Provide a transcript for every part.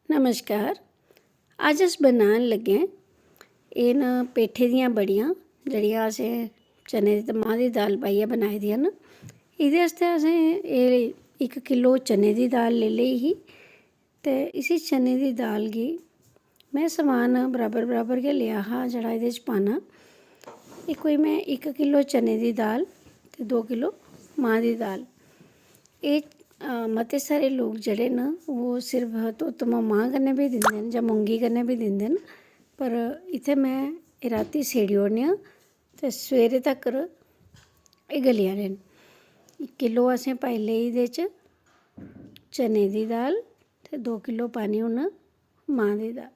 नमस्कार। अज अस बनान लगे एह् न पेठे दियां बड़ियां जड़ियां असें चने दी ते मांह् दी दाल पाइयै बनाई दियां न। एह्दे आस्तै असें एह् 1 किलो चने दी दाल लेई लेई ही ते इसी चने दी दाल गी में समान बराबर बराबर गै लेआ हा जेह्ड़ा एह्दे च पाना। एह् कोई में 1 किलो चने दी दाल ते 2 किलो मांह् दी दाल। एह् मते सारे लोग जेह्ड़े न ओह् सिर्फ धोतमा मांह् कन्नै बी दिंदे न जां मुंगी कन्नै बी दिंदे न, पर इत्थै में एह् रातीं सेड़ी ओड़ने आं ते सवेरे तक्कर एह् गली जाने न। 1 किलो असें पाई लेई एह्दे च चने दी दाल ते 2 किलो पानी हून मांह् दी दाल।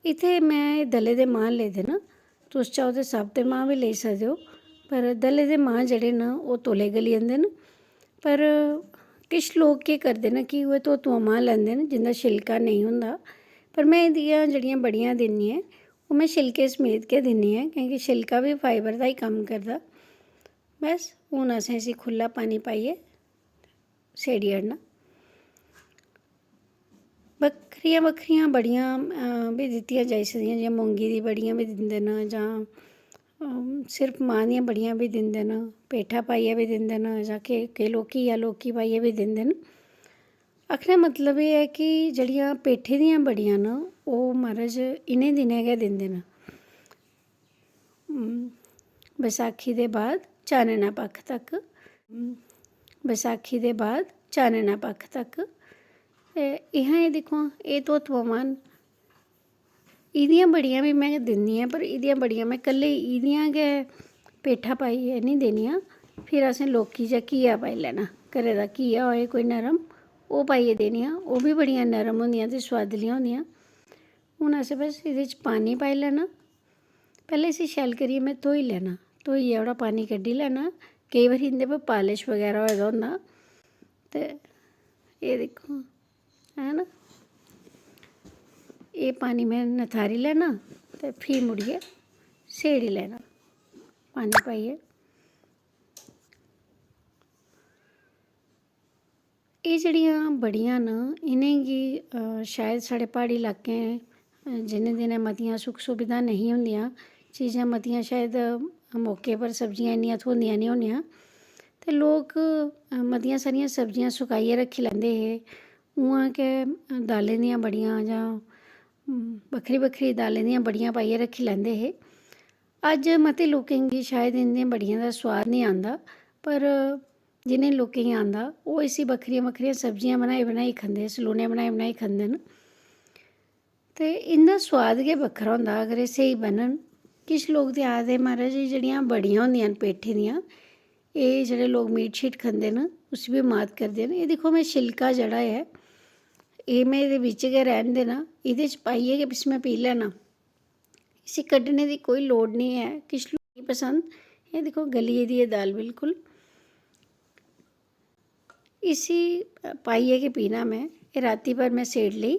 इत्थै में दले दे मांह् लेदे न, तुस चाहो ते साबते मांह् बी लेई सकदे हो, पर दले दे मांह् जेह्ड़े न ओह् तौले गली जंदे न। पर किश लोग केह् करदे न कि उ'ऐ धोतुआ मांह् लैंदे न जिंदा छिलका नेईं होंदा, पर में एह्दियां जेह्ड़ियां बड़ियां दिन्नी आं ओह् में छिलके समेत गै दिन्नी आं, क्योंकि छिलका बी फाइबर दा ही कम्म करदा। बस हून असें इसी खु'ल्ला पानी पाइयै सेड़ी ओड़ना। बक्खरियां बक्खरियां बड़ियां बी दित्तियां जाई सकदियां, जि'यां मुंगी दी बड़ियां बी दिंदे न जां सिर्फ मांह् दियां बड़ियां बी दिंदे न, पेठा पाइयै बी दिंदे न जां केईं लोग घिया लौकी पाइयै बी दिंदे न। आखने दा मतलब एह् ऐ कि जेह्ड़ियां पेठे दियां बड़ियां न ओह् म्हाराज इ'नें दिनें गै दिंदे न, बसाखी दे बाद चानना पक्ख तक। बसाखी दे बाद चानना पक्ख तक ते इ'यां एह् दिक्खो हां एह् धोतुआ मांह् न। एह्दियां बड़ियां बी में दिन्नी आं, पर एह्दियां बड़ियां में कल्ले एह्दियां गै पेठा पाइयै निं देनियां। फिर असें लौकी जां घिया पाई लैना, घरै दा घिया होए कोई नरम ओह् पाइयै देनियां, ओह् बी बड़ियां नरम होंदियां ते सोआदलियां होंदियां। हून असें बस एह्दे च पानी पाई लैना। पैह्लें इसी शैल करियै में धोई लैना, धोइयै ओह्ड़ा पानी कड्ढी लैना। केईं बारी इं'दे पर पालिश बगैरा होए दा होंदा ते एह् दिक्खो है ना, एह् पानी में नथारी लैना ते फ्ही मुड़ियै सेड़ी लैना पानी पाइयै। एह् जेह्ड़ियां बड़ियां न इ'नेंगी शायद साढ़े प्हाड़ी लाकें जिनें दिनें मतियां सुख सुविधां नेईं होंदियां, चीज़ां मतियां शायद मौके पर सब्जियां इन्नियां थ्होंदियां निं होनियां, ते लोक मतियां सारियां सब्जियां सुकाइयै रक्खी लैंदे हे। उ'आं गै दालें दियां बड़ियां जां बक्खरी बक्खरी दालें दियां बड़ियां पाइयै रक्खी लैंदे हे। अज्ज मते लोकें गी शायद इ'नें बड़ियें दा सोआद निं आंदा, पर जिनें लोकें गी आंदा ओह् इसी बक्खरियां बक्खरियां सब्जियां बनाई बनाई खंदे, सलूने बनाई बनाई खंदे न ते इं'दा सोआद गै बक्खरा होंदा अगर एह् स्हेई बनन। किश लोग ते आखदे म्हाराज एह् जेह्ड़ियां बड़ियां होंदियां न पेठे दियां, एह् जेह्ड़े लोग मीट शीट खंदे न उसी बी मात करदे न। एह् दिक्खो में छिलका जेह्ड़ा ऐ एह् में एह्दे बिच्च गै रैह्न देना, एह्दे च पाइयै गै बस में पी लैना, इसी कड्ढने दी कोई लोड़ निं ऐ। किश लोग नेईं पसंद, एह् दिक्खो गली गेदी ऐ दाल बिल्कुल। इसी पाइयै गै पीना में, एह् रातीं भर में सेड़ लेई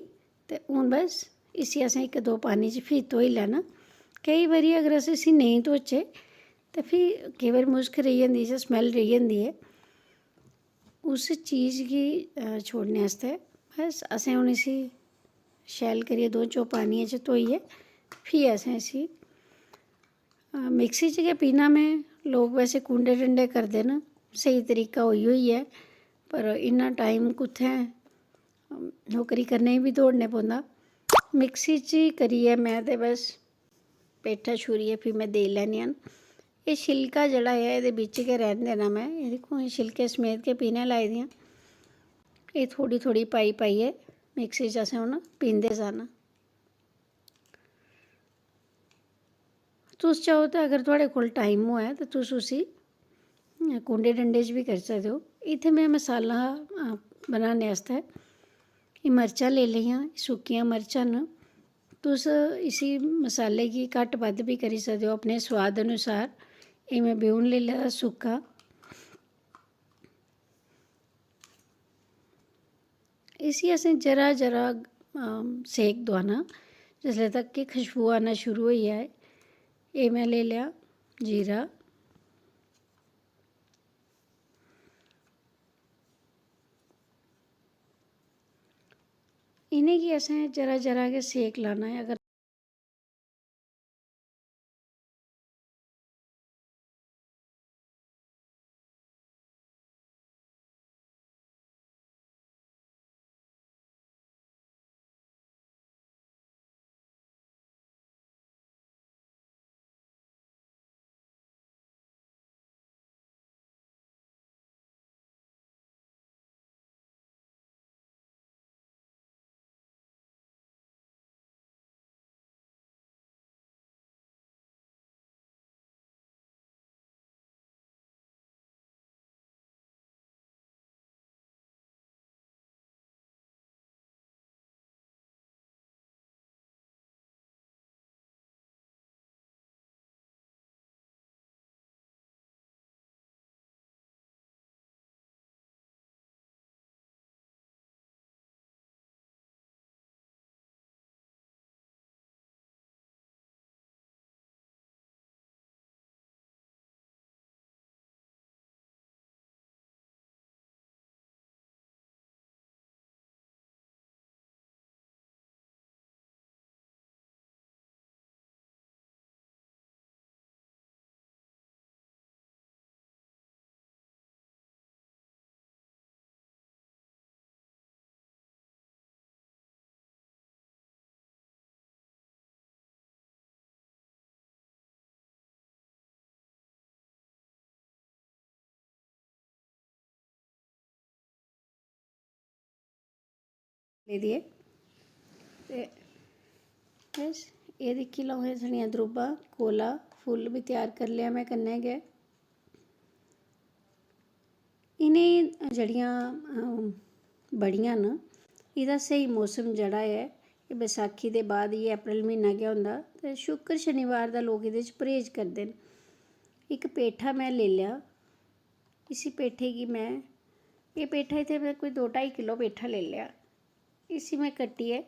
ते हून बस इसी असें 1-2 पानी च फ्ही धोई लैना। केईं बारी अगर अस इसी नेईं धोचै ते फ्ही केईं बारी मुश्क रेही जंदी जां स्मैल रेही जंदी ऐ। उस चीज़ गी छोड़ने आस्तै बस असें हून इसी शैल करियै 2-4 पानियै च धोइयै फ्ही असें इसी मिक्सी च गै पीना। में लोग वैसे कूंडे डंडे करदे न, स्हेई तरीका उ'यो ही ऐ, पर इन्ना टाइम कुत्थै, नौकरी करने गी बी दौड़ने पौंदा। मिक्सी च ही करियै में ते बस पेठा छूरियै फ्ही में देई लैन्नी आं। एह् छिलका जेह्ड़ा ऐ एह्दे बिच्च गै रैह्न देना में, एह् दिक्खो छिलके समेत गै पीने लाई दियां। एह् थोह्ड़ी थोह्ड़ी पाई पाइयै मिक्सी च असें हून पींदे जाना। तुस चाहो ते अगर थुआढ़े कोल टाइम होऐ ते तुस उसी कूंडे डंडे च बी करी सकदे हो। इत्थै में मसाला बनाने आस्तै एह् मर्चां लेई लेइयां, सुक्कियां मर्चां न। तुस इसी मसाले गी घट्ट बद्ध बी करी सकदे हो अपने सोआद अनुसार। एह् में ब्यून लेई लेदा सुक्का, इसी असें जरा जरा सेक दोआना जिसले तक कि खुशबू आना शुरू होई जाए। एह् में लेई लेआ जीरा, इन्हें गी असें जरा जरा गै सेक लाना है। अगर ले दिए ते बस ये दिक्खी लैओ एह् साढ़ियां दरोबां कोला फुल्ल भी त्यार करी लिया मैं कन्नै गै। इ'नें जेह्ड़ियां बड़ियां न एह्दा स्हेई मौसम जेह्ड़ा ऐ एह् बैसाखी दे बाद ये अप्रैल म्हीना गै होंदा ते शुक्र शनिवार दा लोक एह्दे च परहेज करदे न। इक पेठा मैं लेई लेआ, इसी पेठे गी मैं एह् पेठा इत्थै मैं कोई 2-2.5 किलो पेठा लेई लेआ। इसी मैं कट्टियै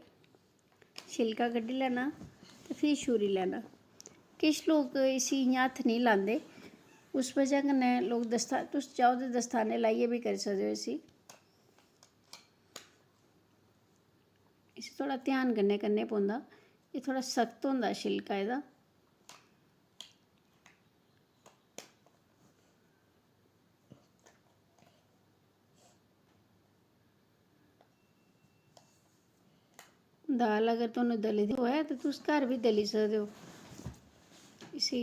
छिलका कड्ढी लैना ते फ्ही छूरी लैना। किश लोग इसी इ'यां हत्थ निं लांदे, उस वजह कन्नै लोग तुस चाहो ते दस्ताने लाइयै बी करी सकदे हो इसी थोह्ड़ा ध्यान कन्नै करने पौंदा, एह् थोह्ड़ा सख्त होंदा छिलका एह्दा। दाल अगर तुहानू दली दी होऐ ते तुस घर बी दली सकदे हो इसी।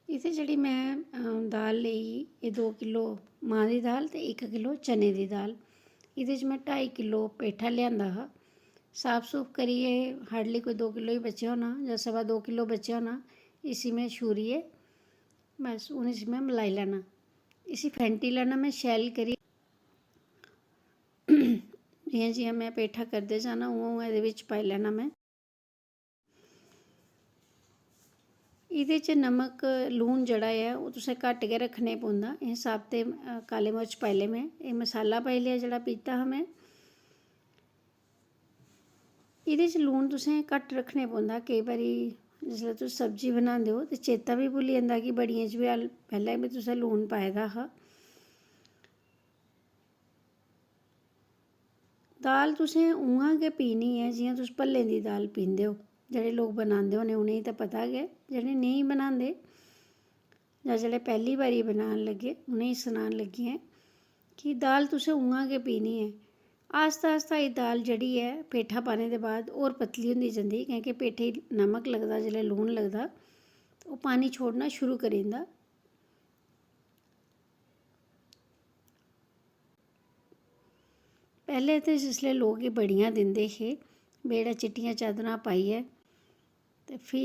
इत्थै जेह्ड़ी मैं दाल लेई एह् 2 किलो मांह् दी दाल ते 1 किलो चने दी दाल। एह्दे च मैं 2.5 किलो पेठा लेआंदा हा, साफ सूफ करियै हार्डली कोई 2 किलो ही बचेआ होना जां 2.25 किलो बचेआ होना। इसी मैं छूरियै बस हून इसी मैं मलाई लैना, इसी फैंटी लैना मैं शैल करियै। जियां जियां मैं पेठा करदे जाना उ'आं उ'आं एह्दे बिच्च पाई लैना मैं। एह्दे च नमक लून जेह्ड़ा ऐ ओह् तुसें घट्ट गै रक्खने पौंदा। एह् साबते काले मर्च पाई ले मैं, एह् मसाला पाई लेआ जेह्ड़ा पीता हा मैं। एह्दे च लून तुसें घट्ट रक्खने पौंदा, केईं बारी जिसलै तुस सब्जी बनांदे हो ते चेता बी भुल्ली जंदा कि बड़ियें च बी पैह्लें बी तुसें लून पाए दा हा। दाल तुसें उ'आं गै पीनी ऐ जियां तुस भल्लें दी दाल पींदे हो। जेह्ड़े लोग बनांदे होने उ'नेंगी ते पता गै, जेह्ड़े नेईं बनांदे जां जेह्ड़े पैह्ली बारी बनान लगे उ'नेंगी सनान लगी ऐं कि दाल तुसें उ'आं गै पीनी ऐ। आस्ता आस्ता एह् दाल जेह्ड़ी ऐ पेठा पाने दे बाद होर पतली होंदी जंदी, क्योंकि पेठे गी नमक लगदा जेल्लै लून लगदा ओह् पानी छोड़ना शुरू करी दिंदा। पैह्लें ते जिसलै लोग एह् बड़ियां दिंदे हे बेड़ै चिट्टियां चादरां पाइयै ते फ्ही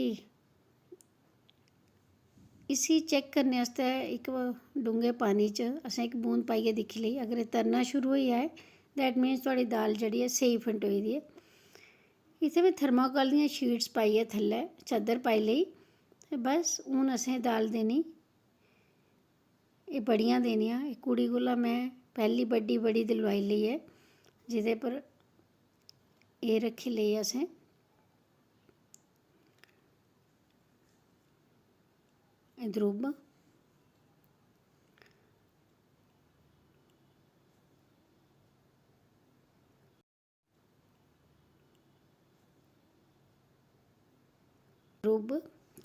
इसी चैक करने आस्तै इक डूंगे पानी च असें इक बूंद पाइयै दिक्खी लेई, अगर एह् तरना शुरू होई जाए दैट मीन्स थुआढ़ी दाल जेह्ड़ी ऐ स्हेई फंटोई दी ऐ। इत्थै में थर्माकोल दियां शीट्स पाइयै थल्लै चादर पाई लेई ते बस हून असें दाल देनी, एह् बड़ियां देनियां। एह् कुड़ी कोला में पैह्ली बड्डी बड़ी दिलवाई लेई ऐ जेह्दे पर एह् रक्खी लेई असें। दरोब रुब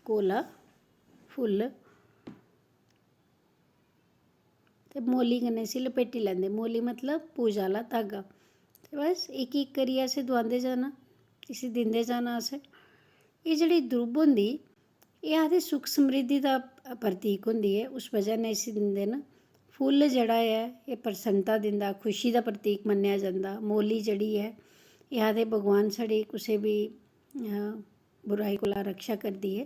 कोला फुल्ल ते मोली कन्नै इसी लपेटी लैंदे। मोली मतलब पूजा आह्ला धागा। ते बस इक इक करियै असें दोआंदे जाना, इसी दिंदे जाना असें। एह् जेह्ड़ी द्रुब होंदी एह् आखदे सुख समृद्धि दा प्रतीक होंदी ऐ, उस वजह कन्नै इसी दिंदे न। फुल्ल जेह्ड़ा ऐ एह् प्रसन्नता दिंदा, खुशी दा प्रतीक मन्नेआ जंदा। मोली जेह्ड़ी ऐ एह् आखदे भगवान साढ़ी कुसै बी बुराई कोला रक्षा करदी ऐ।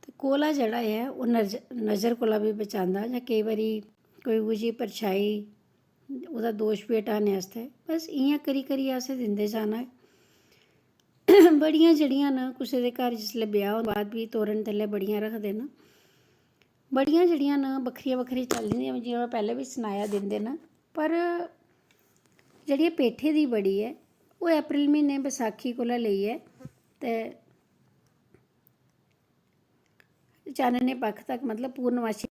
ते कोला जेह्ड़ा ऐ ओह् नज़र कोला बी बचांदा, जां केईं बारी कोई उ'ऐ जेही परछाई ओह्दा दोश बी हटाने आस्तै। बस इ'यां करी करियै असें दिंदे जाना ऐ। बड़ियां जेह्ड़ियां न कुसै दे घर जिसलै ब्याह् होने बाद बी तोरण थल्लै बड़ियां रखदे न। बड़ियां जेह्ड़ियां न बक्खरियां बक्खरियां चलदियां, जि'यां में पैह्लें बी सनाया दिंदे न। पर जेह्ड़ी पेठे दी बड़ी ऐ ओह् अप्रैल म्हीने बसाखी कोला लेइयै ते चानने पक्ख तक मतलब पूर्णमाशी।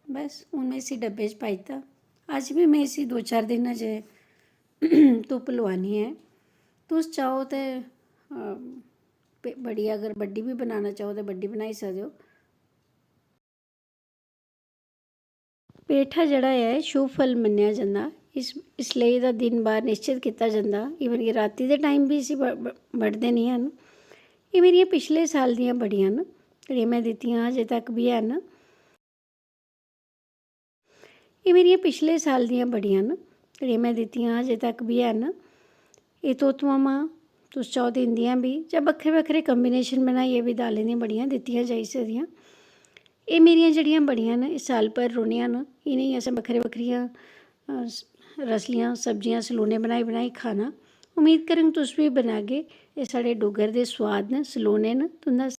बस हून में इसी डब्बे च पाई दित्ता। अज्ज बी में इसी 2-4 दिन अजें धुप्प लोआनी ऐ। तुस चाहो ते बड़ी अगर बड्डी बी बनाना चाहो ते बड्डी बनाई सकदे ओ। पेठा जेह्ड़ा ऐ शुभ फल मन्नेआ जंदा, इसलेई एह्दा दिन बार निश्चित कीता जंदा। इवन कि राती दे टाइम बी इसी बड्डदे निं हैन। एह् मेरियां पिछले साल दियां बड़ियां न जेह्ड़ियां में दित्तियां अजें तक बी हैन। एह् मेरियां पिछले साल दियां बड़ियां न जेह्ड़ियां में दित्तियां अजें तक बी हैन। एह् तोतुआं तुस चाहो ते इंदियां बी जां बक्खरे बक्खरे कम्बिनेशन बनाइयै बी दालें दियां बड़ियां दित्तियां जाई सकदियां। एह् मेरियां जेह्ड़ियां बड़ियां न एह् साल भर रौह्नियां न। इ'नेंगी असें बक्खरियां बक्खरियां रसलियां सब्जियां सलूने बनाई बनाई खाना। उम्मीद करङ तुस बी बनागे। एह् साढ़े डुग्गर दे सोआद न, सलूने न। तुं'दा